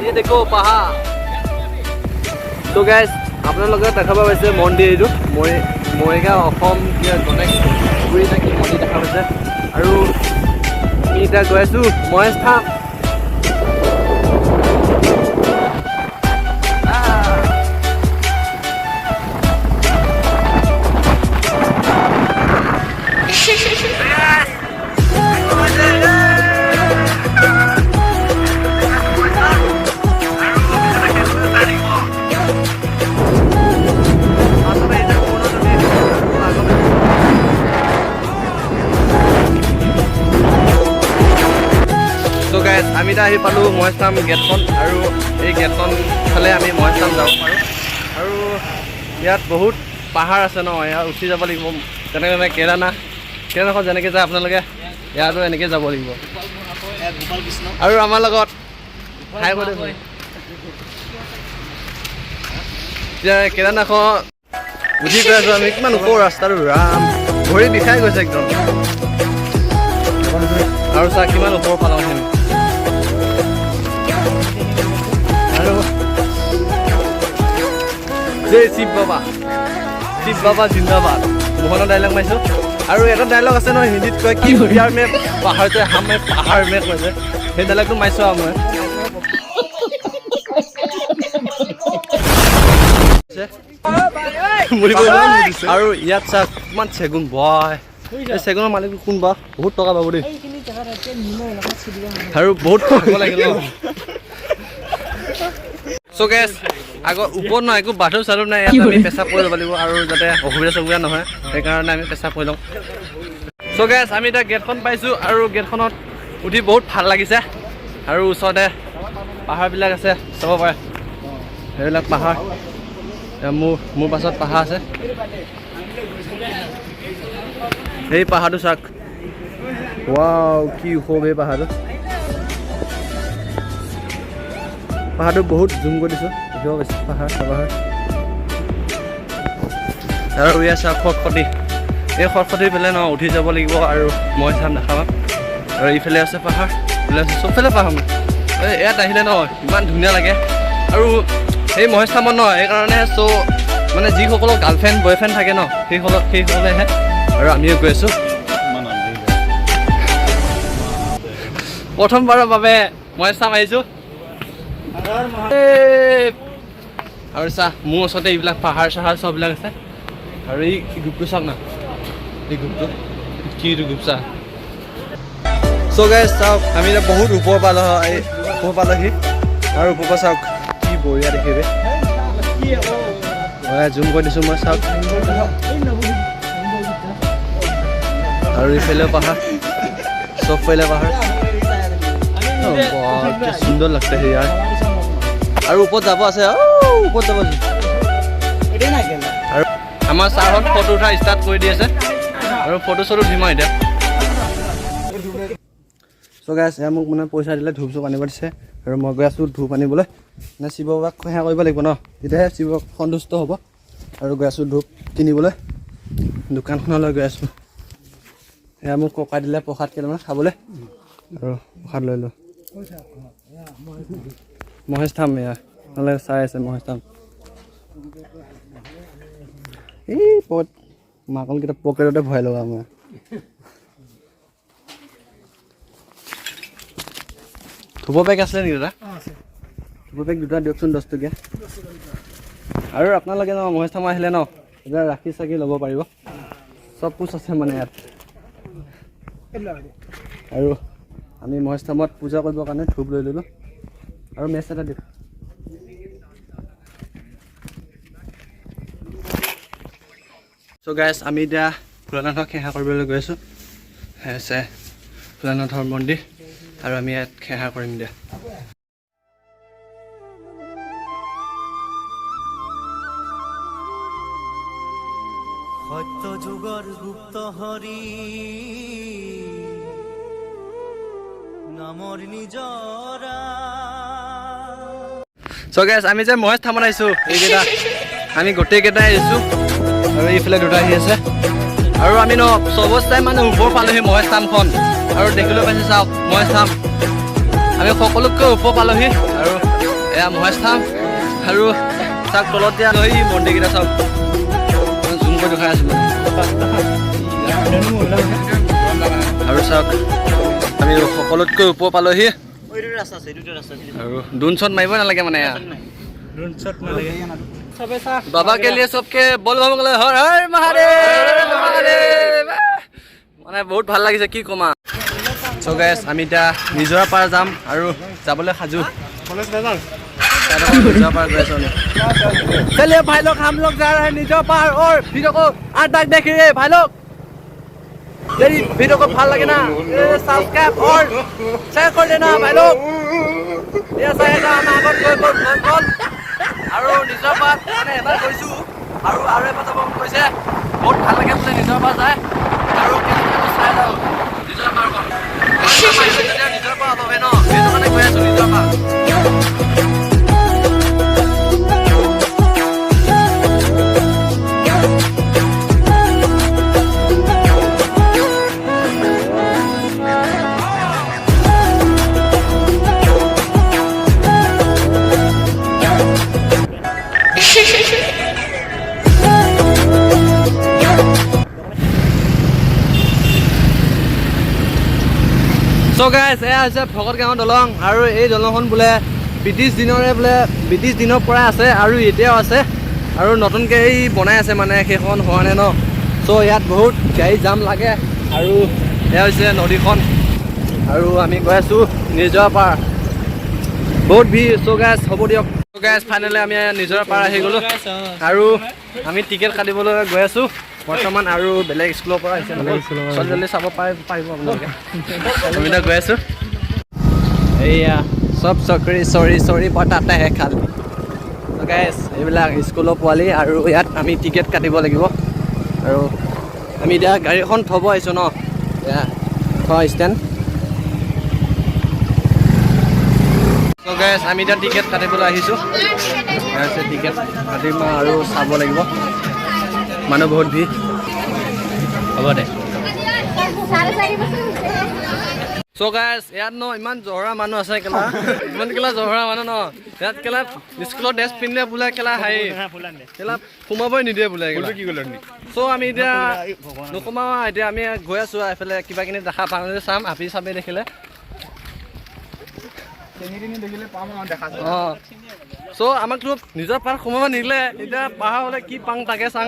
ये देखो पहाड़। तो गाइस আপোনালোকে দেখা পাইছে মন্দিৰ এইটো মৰিগাঁও অসম গণেশগুৰি নাকি মন্দিৰ দেখা পাইছে আৰু আমি এতিয়া গৈ আছো মহেশ ধাম। আমি এতিয়া আহি পালোঁ মহেশ ধাম গেটখন আৰু এই গেটখন ফালে আমি মহেশ ধাম যাব পাৰোঁ আৰু ইয়াত বহুত পাহাৰ আছে ন ইয়াত উঠি যাব লাগিব তেনেকৈ কেদাৰনাথখন যেনেকৈ যায় আপোনালোকে ইয়াতো এনেকৈ যাব লাগিব আৰু আমাৰ লগত এতিয়া কেদাৰনাথখন উঠি গৈ আছোঁ আমি কিমান ওপৰ ৰাস্তাটো ৰাম ভৰি বিষাই গৈছে একদম আৰু চা কিমান ওপৰ পালোঁ আমি जय शिव बाबा जिंदाबाद मोहনৰ ডাইলগ মাৰিছোঁ আৰু এটা ডাইলগ আছে ন হিন্দীত কয় কি বিহাৰ মে পাহাৰ যে হাম মে পাহাৰ মে কৈছে সেই ডাইলগটো মাৰিছোঁ আৰু মই আৰু ইয়াত চা কিমান চেগুন বয় এই চেগুনৰ মালিকটো কোন বা বহুত টকা পাব দেই আৰু বহুত খাব লাগিল চ' গেছ আগত ওপৰত নহয় একো বাথৰুম চাথৰুম নাই ইয়াত আমি পেচাব কৰি ল'ব লাগিব আৰু যাতে অসুবিধা নহয় সেইকাৰণে আমি পেচাব কৰি লওঁ চ' গেছ আমি এতিয়া গেটখন পাইছোঁ আৰু গেটখনত উঠি বহুত ভাল লাগিছে আৰু ওচৰতে পাহাৰবিলাক আছে চাব পাৰে সেইবিলাক পাহাৰ মোৰ পাছত পাহাৰ আছে সেই পাহাৰটো চাওক ৱাও কি ওখ এই পাহাৰটো বহুত জুম কৰি দিছোঁ দেখিব পাইছে পাহাৰ আৰু ইয়াত চাওক খটখটি এই খটখটি পেলাই ন উঠি যাব লাগিব আৰু মই চাম দেখা পাম আৰু ইফালে আছে পাহাৰ ইফালে আছে চবফালে পাহাৰ ইয়াত আহিলে ন ইমান ধুনীয়া লাগে আৰু সেই মহেশ ধামত ন সেইকাৰণে চ' মানে যিসকলৰ গাৰ্লফ্ৰেণ্ড বয়ফ্ৰেণ্ড থাকে ন সেইসকলেহে আৰু আমিও গৈ আছোঁ প্ৰথমবাৰৰ বাবে মহেশ ধাম আহিছোঁ আৰু চা মোৰ ওচৰতে এইবিলাক পাহাৰ চাহাৰ চববিলাক আছে আৰু এই গ্ৰুপটো চাওক না এই গ্ৰুপটো কি গ্ৰুপ চা চ' গাইজ চাওক আমি এতিয়া বহুত ওপৰ পালোহি আৰু ওপৰ পৰা চাওক কি বঢ়িয়া দেখিবি জুম কৰি দিছোঁ মই চাওক আৰু ইফালেও পাহাৰ চবফালে পাহাৰ কি সুন্দৰ লাগছে ইয়াৰ আৰু ওপৰত যাব আছে ওপৰত যাব আৰু আমাৰ ছাৰহঁত ফটো উঠা ষ্টাৰ্ট কৰি দি আছে আৰু ফটো চটো দিম আৰু এতিয়া চ' গাইছ এয়া মোক মানে পইচা দিলে ধূপ চুপ আনিব দিছে আৰু মই গৈ আছোঁ ধূপ আনিবলৈ মানে শিৱ বাবাক সেৱা কৰিব লাগিব ন তেতিয়াহে শিৱ সন্তুষ্ট হ'ব আৰু গৈ আছোঁ ধূপ কিনিবলৈ দোকানখনলৈ গৈ আছোঁ এয়া মোক ককাই দিলে প্ৰসাদ কেইটামান খাবলৈ আৰু প্ৰসাদ লৈ লওঁ মহেশ ধাম এয়া নহ'লে চাই আছে মহেশ ধাম এই মাকলকেইটা পকেটতে ভৰাই লগা মই ধূপৰ পেক আছিলে নেকি দাদা ধূপৰ পেক দুটা দিয়কচোন 10 টকীয়া আৰু আপোনালোকে ন মহেশ ধাম আহিলে ন এতিয়া ৰাখি চাকি ল'ব পাৰিব চব কুছ আছে মানে ইয়াত আৰু আমি মহেশ ধামত পূজা কৰিবৰ কাৰণে ধূপ লৈ ল'লোঁ আৰু মেচ এটা দিওঁ চ' গাইছ আমি এতিয়া ভোলানাথক সেৱা কৰিবলৈ গৈ আছোঁ আছে ভোলানাথৰ মন্দিৰ আৰু আমি ইয়াত সেৱা কৰিম দিয়া সত্য যুগৰ গুপ্ত হৰি নামৰ নিজৰা চ' গাইছ আমি যে মহেশ ধামত আহিছোঁ এইকেইটা আমি গোটেইকেইটাই আহিছোঁ আৰু এইফালে দুটা আহি আছে আৰু আমি ন চবস্তাই মানে ওপৰ পালোহি মহেশ ধামখন আৰু দেখিবলৈ পাইছে চাওক মহেশ ধাম আমি সকলোতকৈ ওপৰ পালোহি আৰু এয়া মহেশধাম আৰু চাওক তলত দিয়া এই মন্দিৰকেইটা চাওক জুম কৰি দেখাই আছোঁ আৰু চাওক আমি সকলোতকৈ ওপৰ পালোহি আৰু ড্ৰোন শ্বট মাৰিব নালাগে মানে বাবা কে লিয়ে সবকে বল বম গলে হৰ হৰ মহাদেৱ মহাদেৱ মানে বহুত ভাল লাগিছে কি কমা সো গাইস আমি এতিয়া নিজৰা পাৰ যাম আৰু যাবলৈ সাজু নিজৰা পাৰ গৈ আছোঁ चलिए भाई लोग हम लोग जा रहे हैं নিজৰা पार और वीडियो को आज तक देख रहे भाई लोग यदि वीडियो को ভাল লাগে না सब्सक्राइब और शेयर कर देना भाई लोग ये साइडा हम আগত গৈ গ'ল আৰু নিজৰা পাৰ মানে এবাৰ গৈছোঁ আৰু এবাৰ যাব মন গৈছে বহুত ভাল লাগে বোলে নিজৰা পাৰ যায় আৰু কেনেকৈ চাই যাওঁ নিজৰা পাৰ নিজৰা পাৰ হবে ন সেইটো কাৰণে গৈ আছোঁ নিজৰা পাৰ So guys, এয়া হৈছে ভকত গাঁৱৰ দলং আৰু এই দলংখন বোলে ব্ৰিটিছ দিনৰ পৰা আছে আৰু এতিয়াও আছে আৰু নতুনকৈ এই বনাই আছে মানে সেইখন হোৱা নাই ন চ' ইয়াত বহুত গাড়ী জাম লাগে আৰু এয়া হৈছে নদীখন আৰু আমি গৈ আছোঁ নিজৰা পাৰ বহুত ভিৰ চ' গাইজ হ'ব দিয়ক চ' গাইজ ফাইনেলি আমি নিজৰা পাৰ আহি গ'লোঁ আৰু আমি টিকেট কাটিবলৈ গৈ আছোঁ বৰ্তমান আৰু বেলেগ স্কুলৰ পৰা আহিছে জলদি জলদি চাব পাৰিব আপোনালোকে আমি এতিয়া গৈ আছোঁ এইয়া চব চৰি পতাতে হে খালি গাইজ এইবিলাক স্কুলৰ পোৱালি আৰু ইয়াত আমি টিকেট কাটিব লাগিব আৰু আমি এতিয়া গাড়ীখন থ'ব আহিছোঁ ন এয়া ষ্টেণ্ড চ' গাইজ আমি এতিয়া টিকেট কাটিবলৈ আহিছোঁ টিকেট কাটিম আৰু চাব লাগিব মানুহ বহুত ভিৰ হ'ব দে চ' গাইজ ইয়াত ন ইমান জহৰা মানুহ আছে কেলা ইমান কেলা জহৰা মানুহ ন ইয়াত কেলা স্কুলৰ ড্ৰেছ পিন্ধিলে বোলে কেলা হেৰি কেলা সোমাবই নিদিয়ে বোলে চ' আমি এতিয়া নোসোমাওঁ এতিয়া আমি গৈ আছোঁ এইফালে কিবা কিনি দেখা পাওঁ চাম আপি চাপি দেখিলে অঁ চ' আমাকতো নিজৰ পাৰ সোমাব নিদিলে এতিয়া পাহাৰ হ'লে কি পাং তাকে চাং